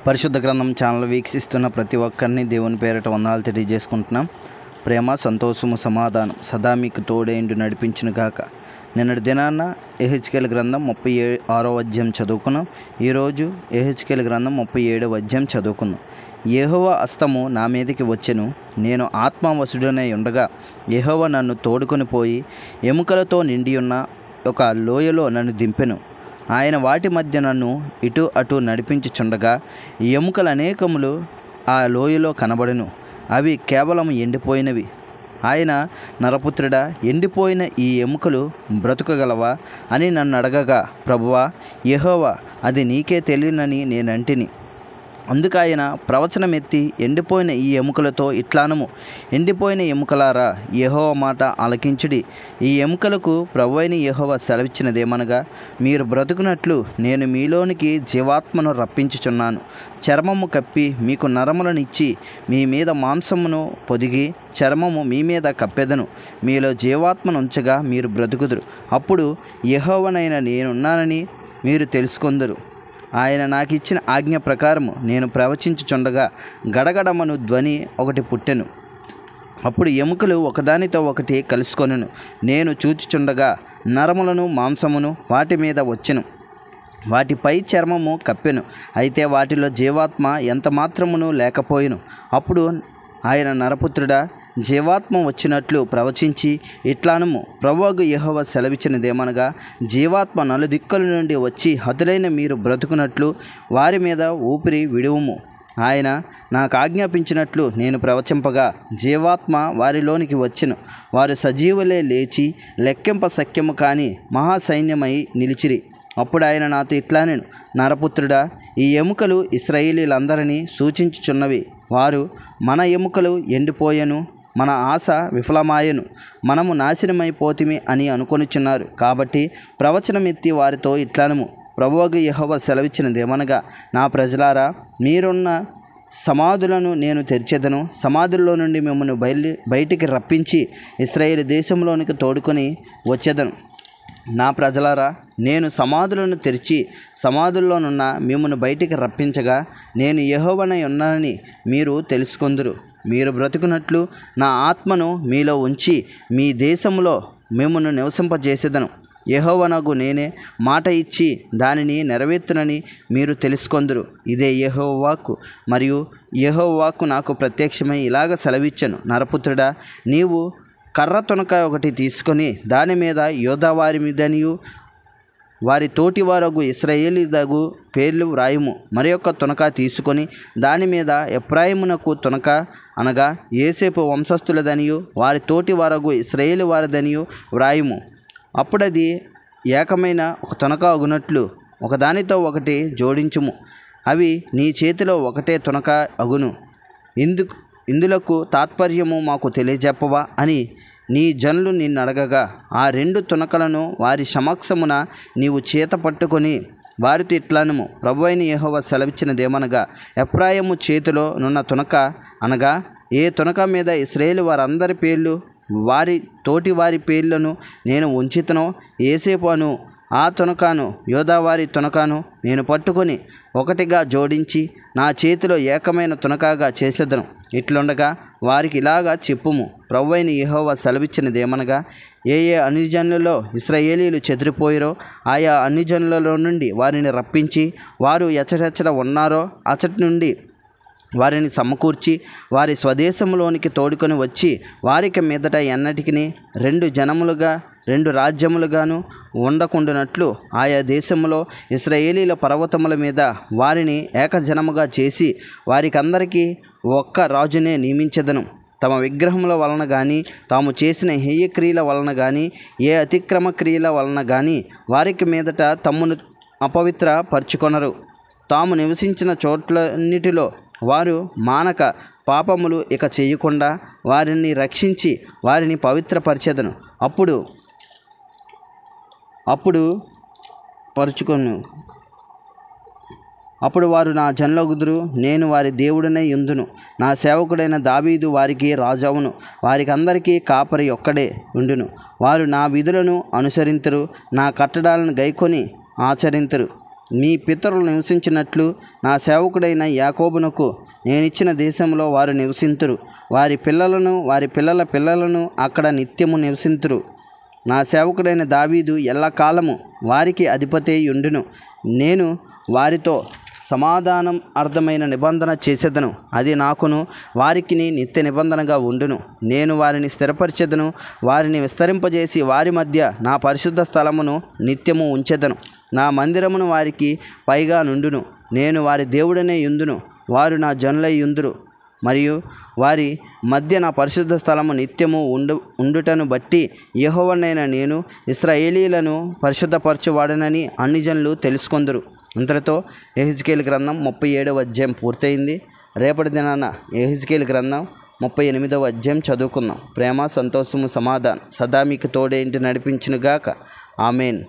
పరిశుద్ధ గ్రంథం ఛానల్ వీక్షిస్తున్న ప్రతి ఒక్కరిని దేవుని పేరిట వందనాలు తెలియజేసుకుంటున్నాం. ప్రేమ, సంతోషము, సమాధానం సదా మీకు తోడేండు నడిపించును గాక. నిన్నటి దినాన యెహెజ్కేలు గ్రంథం 36వ అధ్యాయం చదువుకున్నాం. ఈరోజు యెహెజ్కేలు గ్రంథం 37వ అధ్యాయం చదువుకున్నాం. యెహోవా హస్తము నా మీదకి వచ్చెను, నేను ఆత్మవశుడనై ఉండగా యెహోవా నన్ను తోడుకొని పోయి ఎముకలతో నిండి ఉన్న ఒక లోయలో నన్ను దింపెను. ఆయన వాటి మధ్య నన్ను ఇటు అటు నడిపించుచుండగా ఎముకలు అనేకములు ఆ లోయలో కనబడెను. అవి కేవలం ఎండిపోయినవి. ఆయన, నరపుత్రుడా, ఎండిపోయిన ఈ ఎముకలు బ్రతుకగలవా అని నన్ను అడగగా, ప్రభువా యెహోవా, అది నీకే తెలియనని నేనంటిని. అందుకు ఆయన ప్రవచనమెత్తి, ఎండిపోయిన ఈ ఎముకలతో ఇట్లానము, ఎండిపోయిన ఎముకలారా, యెహోవా మాట ఆలకించుడి. ఈ ఎముకలకు ప్రభువైన యెహోవా సెలవిచ్చినదేమనగా, మీరు బ్రతుకునట్లు నేను మీలోనికి జీవాత్మను రప్పించుచున్నాను. చర్మము కప్పి మీకు నరములనిచ్చి మీ మీద మాంసమును పొదిగి చర్మము మీ మీద కప్పెదను. మీలో జీవాత్మను ఉంచగా మీరు బ్రతుకుదురు. అప్పుడు యెహోవానైన నేనున్నానని మీరు తెలుసుకొందురు. ఆయన నాకు ఇచ్చిన ఆజ్ఞ ప్రకారము నేను ప్రవచించుచుండగా గడగడమను ధ్వని ఒకటి పుట్టెను. అప్పుడు ఎముకలు ఒకదానితో ఒకటి కలుసుకొనెను. నేను చూచుచుండగా నరములను మాంసమును వాటి మీద వచ్చెను. వాటిపై చర్మము కప్పెను. అయితే వాటిలో జీవాత్మ ఎంత మాత్రమును లేకపోయెను. అప్పుడు ఆయన, నరపుత్రుడా, జీవాత్మ వచ్చినట్లు ప్రవచించి ఇట్లానము, ప్రభువగు యెహోవా సెలవిచ్చినదేమనగా, జీవాత్మ నలుదిక్కుల నుండి వచ్చి హతులైన మీరు బ్రతుకునట్లు వారి మీద ఊపిరి విడువుము. ఆయన నాకు ఆజ్ఞాపించినట్లు నేను ప్రవచింపగా జీవాత్మ వారిలోనికి వచ్చెను. వారు సజీవులే లేచి లెక్కింప సఖ్యము కాని మహాసైన్యమై నిలిచిరి. అప్పుడు ఆయన నాతో ఇట్లానెను, నరపుత్రుడా, ఈ ఎముకలు ఇశ్రాయేలీలందరినీ సూచించుచున్నవి. వారు, మన ఎముకలు ఎండిపోయెను, మన ఆశ విఫలమాయెను, మనము నాశనమైపోతిమి అని అనుకొనిచున్నారు. కాబట్టి ప్రవచనమెత్తి వారితో ఇట్లానము, ప్రభువగు యెహోవా సెలవిచ్చినదేమనగా, నా ప్రజలారా, మీరున్న సమాధులను నేను తెరిచెదను. సమాధుల్లో నుండి మిమ్మల్ని బయటికి రప్పించి ఇశ్రాయేలు దేశంలోనికి తోడుకొని వచ్చేదను. నా ప్రజలారా, నేను సమాధులను తెరిచి సమాధుల్లోనున్న మిమ్మల్ని బయటికి రప్పించగా నేను యెహోవానై ఉన్నానని మీరు తెలుసుకొందురు. మీరు బ్రతుకునట్లు నా ఆత్మను మీలో ఉంచి మీ దేశంలో మిమ్మల్ని నివసింపజేసేదను. యెహోవానగు నేనే మాట ఇచ్చి దానిని నెరవేర్చునని మీరు తెలుసుకొందురు. ఇదే యెహోవా వాక్కు. మరియు యెహోవా వాక్కు నాకు ప్రత్యక్షమై ఇలాగ సెలవిచ్చెను, నరపుత్రుడా, నీవు కర్ర తునక ఒకటి తీసుకొని దాని మీద యోధావారి మీదనియు వారి తోటివారగు ఇశ్రాయేలీదగు పేర్లు వ్రాయుము. మరి యొక్క తునక తీసుకొని దాని మీద ఎఫ్రాయిమునకు తునక అనగా యోసేపు వంశస్థులదనియు వారి తోటివారగు ఇశ్రాయేలు వారిదనియు వ్రాయుము. అప్పుడది ఏకమైన ఒక తునక అగునట్లు ఒకదానితో ఒకటి జోడించుము. అవి నీ చేతిలో ఒకటే తునక అగును. ఇందులకు తాత్పర్యము మాకు తెలియజెప్పవా అని నీ జనులు నిన్ను అడగగా, ఆ రెండు తునకలను వారి సమక్షమున నీవు చేత పట్టుకొని వారితో ఇట్లనుము, ప్రభువైన యెహోవా సెలవిచ్చినదేమనగా, ఎఫ్రాయిము చేతిలో నున్న తునక అనగా ఏ తునక మీద ఇశ్రాయేలు వారందరి పేర్లు వారి తోటి వారి పేర్లను నేను ఉంచితనో, యోసేపు అను ఆ తునకాను యోధావారి తునకాను నేను పట్టుకొని ఒకటిగా జోడించి నా చేతిలో ఏకమైన తునకాగా చేసేదను. ఇట్లుండగా వారికి ఇలాగా చెప్పుము, ప్రభువైన యెహోవా సెలవిచ్చినదేమనగా, ఏ అన్యజనులలో ఇశ్రాయేలీలు చెదిరిపోయారో ఆయా అన్యజనులలో నుండి వారిని రప్పించి వారు ఎచ్చటెచ్చట ఉన్నారో అచ్చటి నుండి వారిని సమకూర్చి వారి స్వదేశంలోనికి తోడుకొని వచ్చి వారికి మీదట ఎన్నటికి రెండు రాజ్యములుగాను ఉండకుండానట్లు ఆయా దేశంలో ఇశ్రాయేలీల పర్వతముల మీద వారిని ఏకజనముగా చేసి వారికందరికీ ఒక్క రాజునే నియమించెదను. తమ విగ్రహముల వలన కానీ తాము చేసిన హేయక్రియల వలన కానీ ఏ అతిక్రమ క్రియల వలన కానీ వారికి మీదట తమ్మును అపవిత్ర పరుచుకొనరు. తాము నివసించిన చోట్లన్నిటిలో వారు మానక పాపములు ఇక చేయకుండా వారిని రక్షించి వారిని పవిత్రపరిచెదను. అప్పుడు వారు నా జనులగుదురు, నేను వారి దేవుడనై యుందును. నా సేవకుడైన దావీదు వారికి రాజవును. వారికి అందరికీ కాపరి ఒక్కడే ఉండును. వారు నా విధులను అనుసరింతురు, నా కట్టడాలను గైకొని ఆచరింతురు. మీ పితరులు నివసించినట్లు నా సేవకుడైన యాకోబునకు నేనిచ్చిన దేశంలో వారు నివసింతురు. వారి పిల్లలను వారి పిల్లల పిల్లలను అక్కడ నిత్యము నివసింతురు. నా సేవకుడైన దావీదు ఎల్లకాలము వారికి అధిపతి యుండును. నేను వారితో సమాధానం అర్థమైన నిబంధన చేసేదను. అది నాకును వారికిని నిత్య నిబంధనగా ఉండును. నేను వారిని స్థిరపరిచెదను. వారిని విస్తరింపజేసి వారి మధ్య నా పరిశుద్ధ స్థలమును నిత్యము ఉంచెదను. నా మందిరమును వారికి పైగా నుండును. నేను వారి దేవుడనే యుందును. వారు నా జనులై యుందురు. మరియు వారి మధ్య నా పరిశుద్ధ స్థలము నిత్యము ఉండుటను బట్టి యెహోవానైన నేను ఇశ్రాయేలీయులను పరిశుద్ధపరచువాడనని అన్ని జనులు తెలుసుకొందురు. ఇంతటితో యెహెజ్కేలు గ్రంథం 37వ అధ్యాయం పూర్తయింది. రేపటి దినాన యెహెజ్కేలు గ్రంథం 38వ అధ్యాయం చదువుకుందాం. ప్రేమ, సంతోషము, సమాధానం సదా మీకు తోడేంటి నడిపించునుగాక. ఆమెన్.